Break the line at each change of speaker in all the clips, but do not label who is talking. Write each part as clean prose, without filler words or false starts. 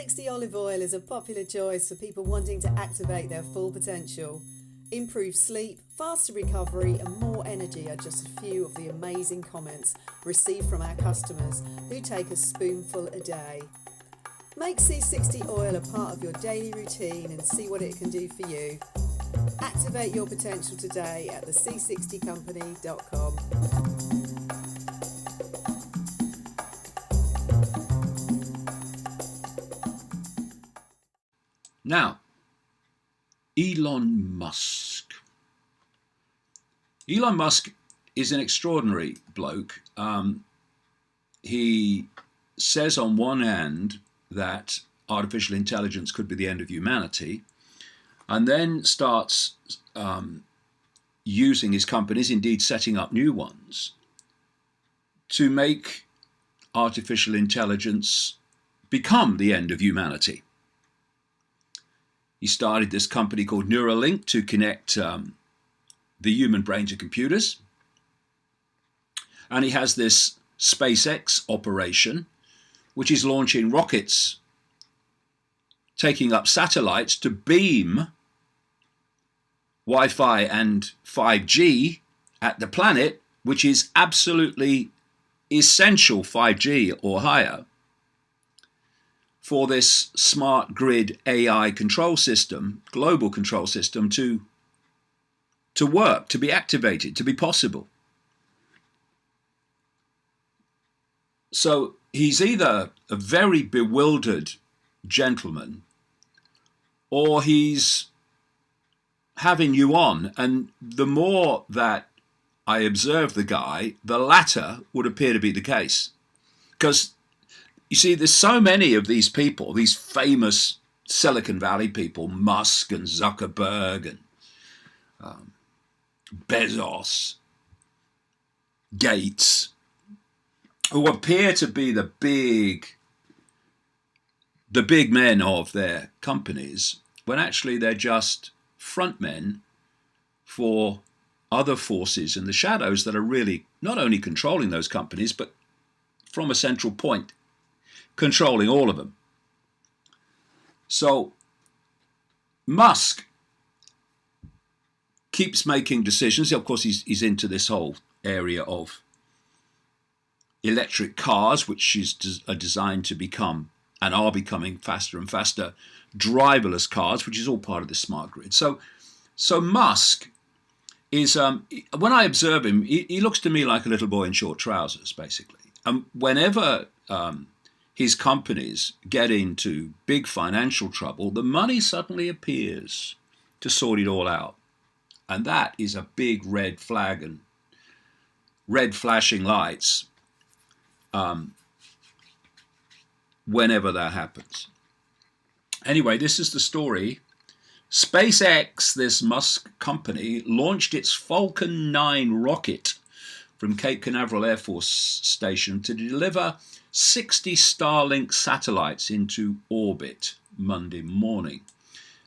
C60 olive oil is a popular choice for people wanting to activate their full potential. Improved sleep, faster recovery and more energy are just a few of the amazing comments received from our customers who take a spoonful a day. Make C60 oil a part of your daily routine and see what it can do for you. Activate your potential today at thec60company.com.
Now, Elon Musk. Elon Musk is an extraordinary bloke. He says on one hand that artificial intelligence could be the end of humanity, and then starts using his companies, indeed setting up new ones, to make artificial intelligence become the end of humanity. He started this company called Neuralink to connect the human brain to computers. And he has this SpaceX operation, which is launching rockets, taking up satellites to beam Wi-Fi and 5G at the planet, which is absolutely essential, 5G or higher, for this smart grid AI control system, global control system, to work, to be activated, to be possible. So he's either a very bewildered gentleman or he's having you on. And the more that I observe the guy, the latter would appear to be the case. Because you see, there's so many of these people, these famous Silicon Valley people, Musk and Zuckerberg and Bezos, Gates, who appear to be the big men of their companies, when actually they're just front men for other forces in the shadows that are really not only controlling those companies, but from a central point, controlling all of them. So Musk keeps making decisions. Of course, he's into this whole area of electric cars, which are designed to become and are becoming faster and faster driverless cars, which is all part of the smart grid. So Musk is, when I observe him, he looks to me like a little boy in short trousers, basically. And whenever his companies get into big financial trouble, the money suddenly appears to sort it all out. And that is a big red flag and red flashing lights whenever that happens. Anyway, this is the story. SpaceX, this Musk company, launched its Falcon 9 rocket from Cape Canaveral Air Force Station to deliver 60 Starlink satellites into orbit Monday morning.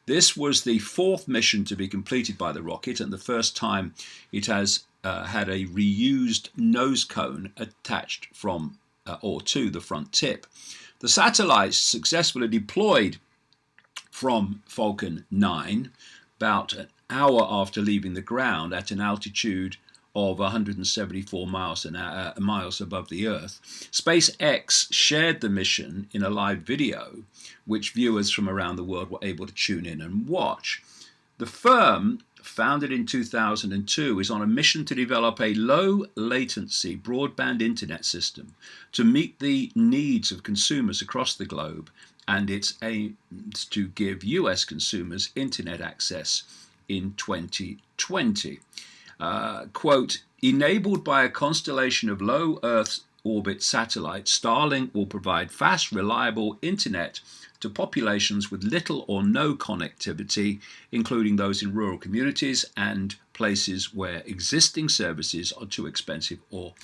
This was the fourth mission to be completed by the rocket and the first time it has had a reused nose cone attached from or to the front tip. The satellites successfully deployed from Falcon 9 about an hour after leaving the ground at an altitude of 174 miles above the Earth. SpaceX shared the mission in a live video, which viewers from around the world were able to tune in and watch. The firm, founded in 2002, is on a mission to develop a low-latency broadband internet system to meet the needs of consumers across the globe, and its aims to give US consumers internet access in 2020. Quote, enabled by a constellation of low Earth orbit satellites, Starlink will provide fast, reliable internet to populations with little or no connectivity, including those in rural communities and places where existing services are too expensive or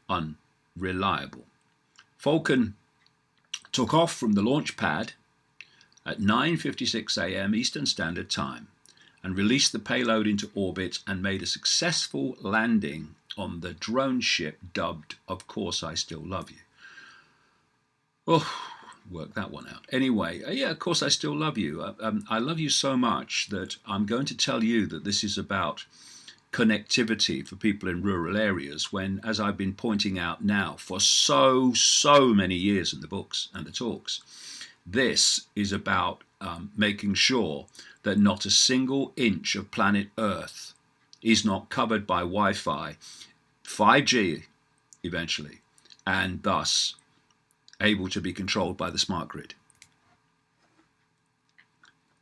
unreliable. Falcon took off from the launch pad at 9:56 a.m. Eastern Standard Time and released the payload into orbit and made a successful landing on the drone ship dubbed Of Course I Still Love You. Oh, work that one out. Anyway, yeah, of course I still love you. I love you so much that I'm going to tell you that this is about connectivity for people in rural areas, when, as I've been pointing out now for so many years in the books and the talks, this is about making sure that not a single inch of planet Earth is not covered by Wi-Fi, 5G eventually, and thus able to be controlled by the smart grid,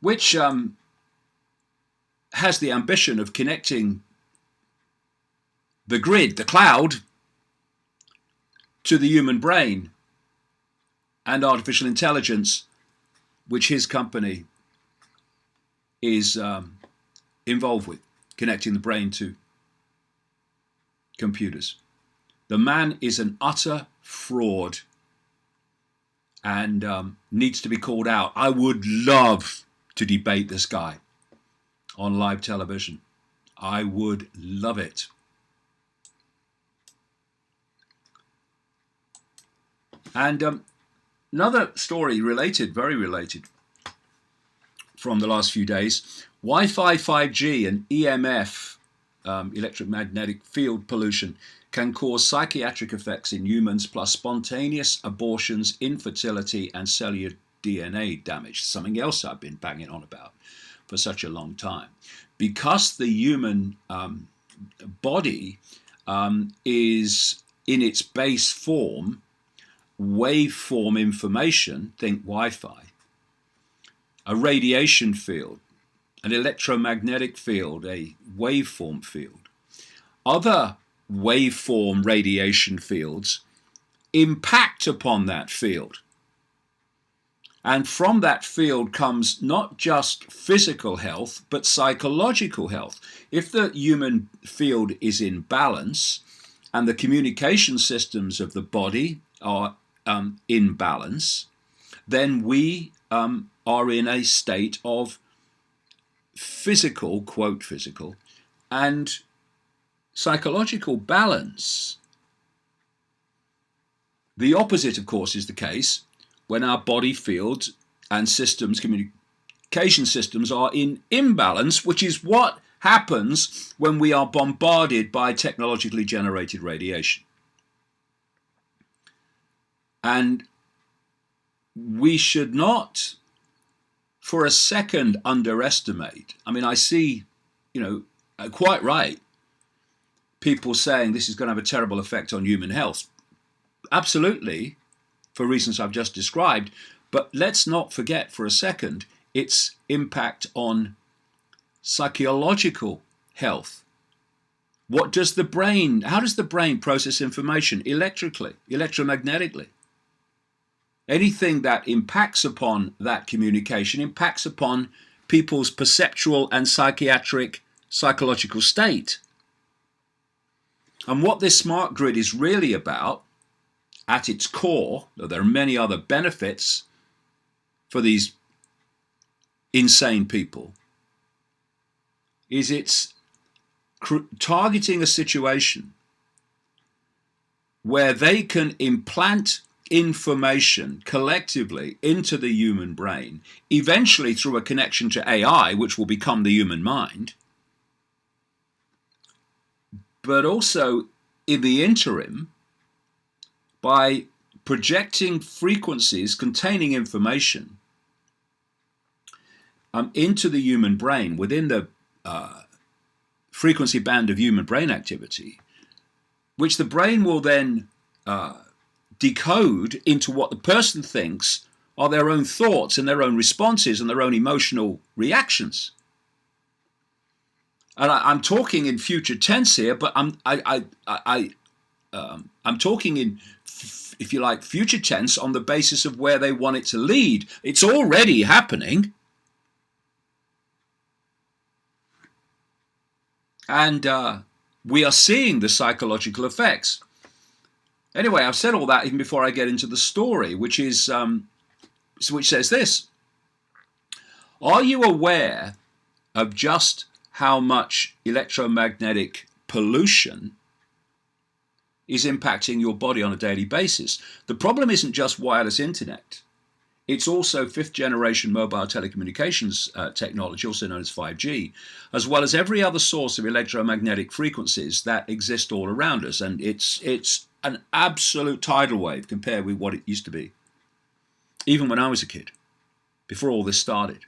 which has the ambition of connecting the grid, the cloud, to the human brain and artificial intelligence, which his company is involved with, connecting the brain to computers. The man is an utter fraud and needs to be called out. I would love to debate this guy on live television. I would love it. And another story related, very related, from the last few days: Wi-Fi, 5G and EMF, electromagnetic field pollution, can cause psychiatric effects in humans, plus spontaneous abortions, infertility and cellular DNA damage. Something else I've been banging on about for such a long time. Because the human body is in its base form waveform information, think Wi-Fi, a radiation field, an electromagnetic field, a waveform field. Other waveform radiation fields impact upon that field. And from that field comes not just physical health, but psychological health. If the human field is in balance and the communication systems of the body are in balance, then we are in a state of physical, quote physical, and psychological balance. The opposite, of course, is the case when our body fields and systems, communication systems, are in imbalance, which is what happens when we are bombarded by technologically generated radiation. And we should not for a second underestimate. I mean, I see, quite right, people saying this is going to have a terrible effect on human health. Absolutely, for reasons I've just described. But let's not forget for a second its impact on psychological health. How does the brain process information? Electrically, electromagnetically. Anything that impacts upon that communication impacts upon people's perceptual and psychological state. And what this smart grid is really about, at its core, though there are many other benefits for these insane people, is it's targeting a situation where they can implant information collectively into the human brain, eventually through a connection to AI, which will become the human mind, but also in the interim by projecting frequencies containing information into the human brain within the frequency band of human brain activity, which the brain will then decode into what the person thinks are their own thoughts and their own responses and their own emotional reactions. And I'm talking in future tense here, but I'm talking in, if you like, future tense on the basis of where they want it to lead. It's already happening. And we are seeing the psychological effects. Anyway, I've said all that even before I get into the story, which says this. Are you aware of just how much electromagnetic pollution is impacting your body on a daily basis? The problem isn't just wireless internet. It's also fifth generation mobile telecommunications technology, also known as 5G, as well as every other source of electromagnetic frequencies that exist all around us. And it's an absolute tidal wave compared with what it used to be, even when I was a kid, before all this started.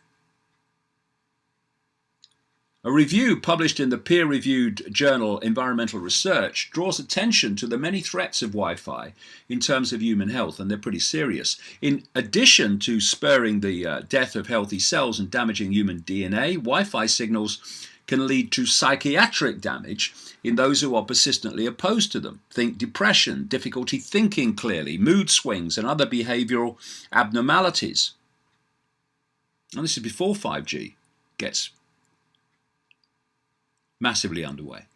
A review published in the peer-reviewed journal Environmental Research draws attention to the many threats of Wi-Fi in terms of human health, and they're pretty serious. In addition to spurring the death of healthy cells and damaging human DNA, Wi-Fi signals can lead to psychiatric damage in those who are persistently opposed to them. Think depression, difficulty thinking clearly, mood swings, and other behavioral abnormalities. And this is before 5G gets massively underway.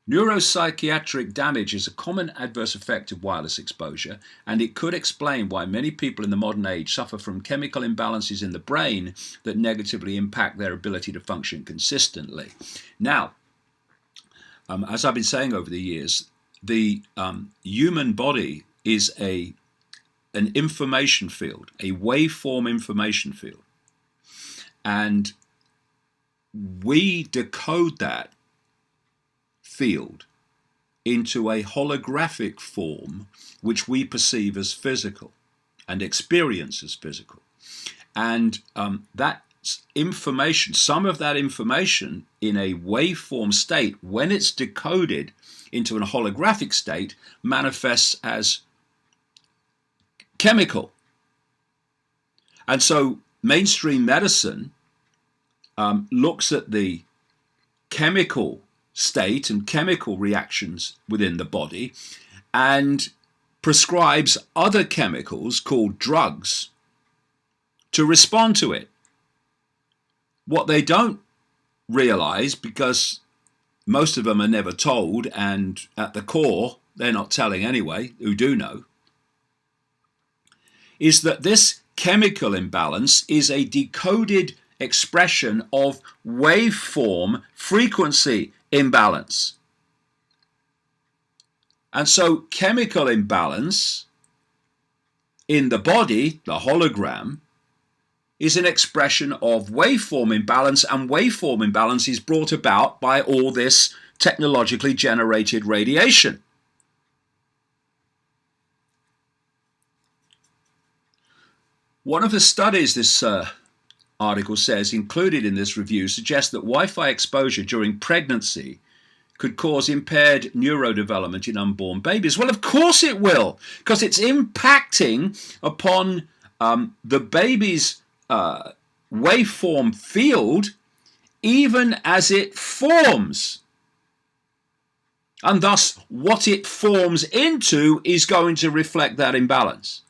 Neuropsychiatric damage is a common adverse effect of wireless exposure, and it could explain why many people in the modern age suffer from chemical imbalances in the brain that negatively impact their ability to function consistently. Now, as I've been saying over the years, the human body is an information field, a waveform information field. And we decode that field into a holographic form which we perceive as physical and experience as physical. And that information, some of that information in a waveform state, when it's decoded into a holographic state, manifests as chemical. And so mainstream medicine looks at the chemical state and chemical reactions within the body and prescribes other chemicals called drugs to respond to it. What they don't realize, because most of them are never told, and at the core they're not telling anyway, who do know, is that this chemical imbalance is a decoded expression of waveform frequency imbalance. And so chemical imbalance in the body, the hologram, is an expression of waveform imbalance, and waveform imbalance is brought about by all this technologically generated radiation. One of the studies this article says included in this review suggests that Wi-Fi exposure during pregnancy could cause impaired neurodevelopment in unborn babies. Well, of course it will, because it's impacting upon the baby's waveform field even as it forms. And thus, what it forms into is going to reflect that imbalance.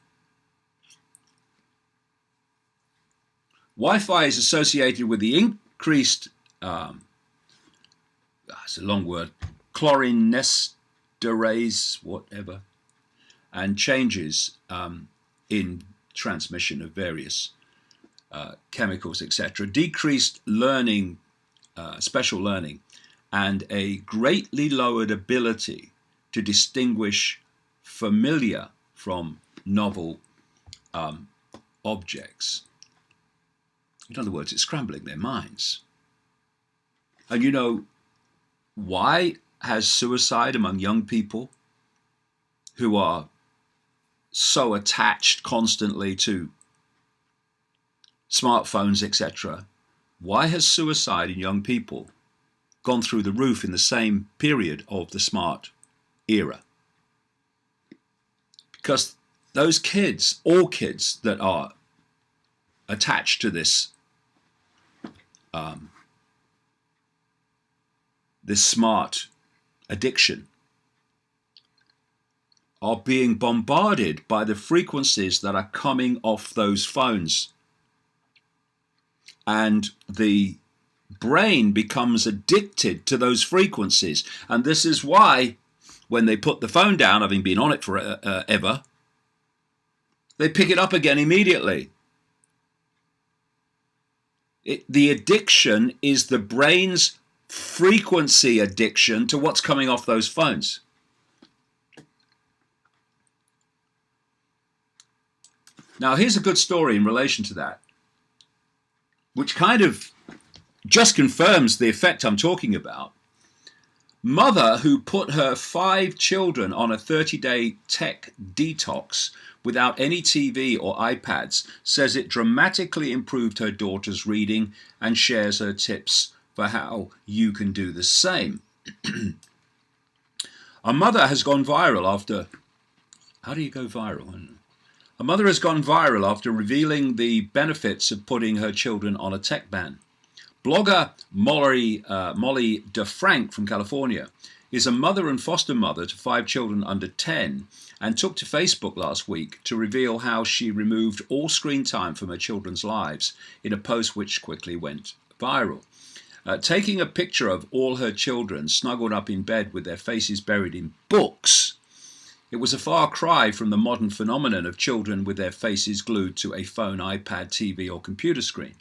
Wi-Fi is associated with the increased, it's a long word, chlorinesterases, whatever, and changes in transmission of various chemicals, etc., decreased learning, special learning, and a greatly lowered ability to distinguish familiar from novel objects. In other words, it's scrambling their minds. And you know, why has suicide among young people who are so attached constantly to smartphones, etc., why has suicide in young people gone through the roof in the same period of the smart era? Because those kids, all kids that are attached to this this smart addiction, are being bombarded by the frequencies that are coming off those phones. And the brain becomes addicted to those frequencies. And this is why when they put the phone down, having been on it forever, they pick it up again immediately. The addiction is the brain's frequency addiction to what's coming off those phones. Now, here's a good story in relation to that, which kind of just confirms the effect I'm talking about. Mother who put her 5 children on a 30-day tech detox without any TV or iPads says it dramatically improved her daughter's reading and shares her tips for how you can do the same. A mother has gone viral after... How do you go viral? A mother has gone viral after revealing the benefits of putting her children on a tech ban. Blogger Molly DeFrank from California is a mother and foster mother to 5 children under 10 and took to Facebook last week to reveal how she removed all screen time from her children's lives in a post which quickly went viral. Taking a picture of all her children snuggled up in bed with their faces buried in books, it was a far cry from the modern phenomenon of children with their faces glued to a phone, iPad, TV or computer screen.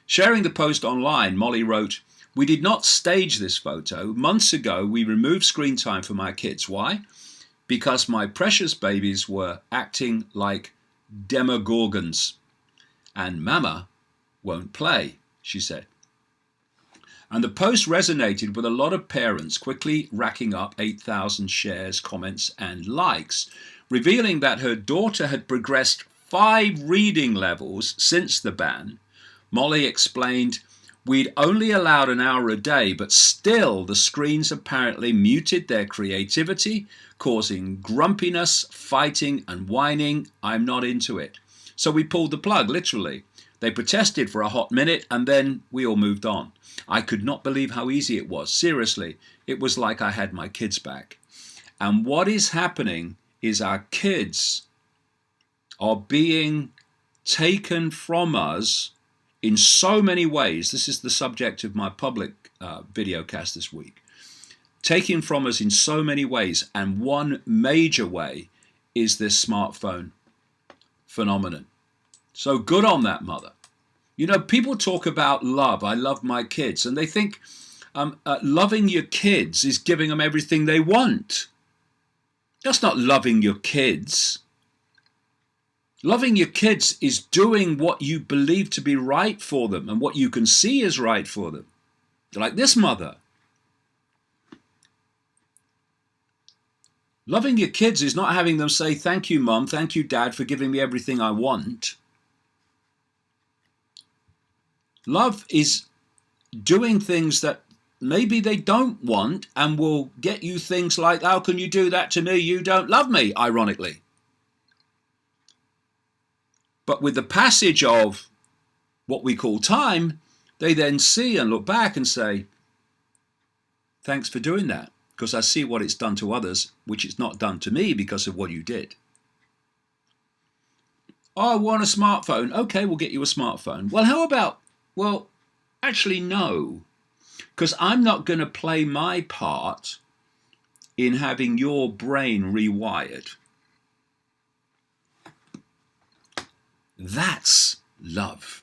Sharing the post online, Molly wrote, "We did not stage this photo. Months ago, we removed screen time for my kids. Why? Because my precious babies were acting like demogorgons. And Mama won't play," she said. And the post resonated with a lot of parents, quickly racking up 8,000 shares, comments, and likes, revealing that her daughter had progressed 5 reading levels since the ban. Molly explained, "We'd only allowed an hour a day, but still the screens apparently muted their creativity, causing grumpiness, fighting, and whining. I'm not into it. So we pulled the plug, literally. They protested for a hot minute, and then we all moved on. I could not believe how easy it was. Seriously, it was like I had my kids back." And what is happening is our kids are being taken from us in so many ways. This is the subject of my public video cast this week. Taken from us in so many ways, and one major way is this smartphone phenomenon. So good on that mother. You know, people talk about love. I love my kids, and they think loving your kids is giving them everything they want. That's not loving your kids. Loving your kids is doing what you believe to be right for them and what you can see is right for them. Like this mother. Loving your kids is not having them say, "Thank you, Mum, thank you, Dad, for giving me everything I want." Love is doing things that maybe they don't want and will get you things like, "How can you do that to me? You don't love me," ironically. But with the passage of what we call time, they then see and look back and say, "Thanks for doing that, because I see what it's done to others, which it's not done to me because of what you did." "Oh, I want a smartphone." "Okay, we'll get you a smartphone." "Well, how about..." "Well, actually, no, because I'm not going to play my part in having your brain rewired." That's love.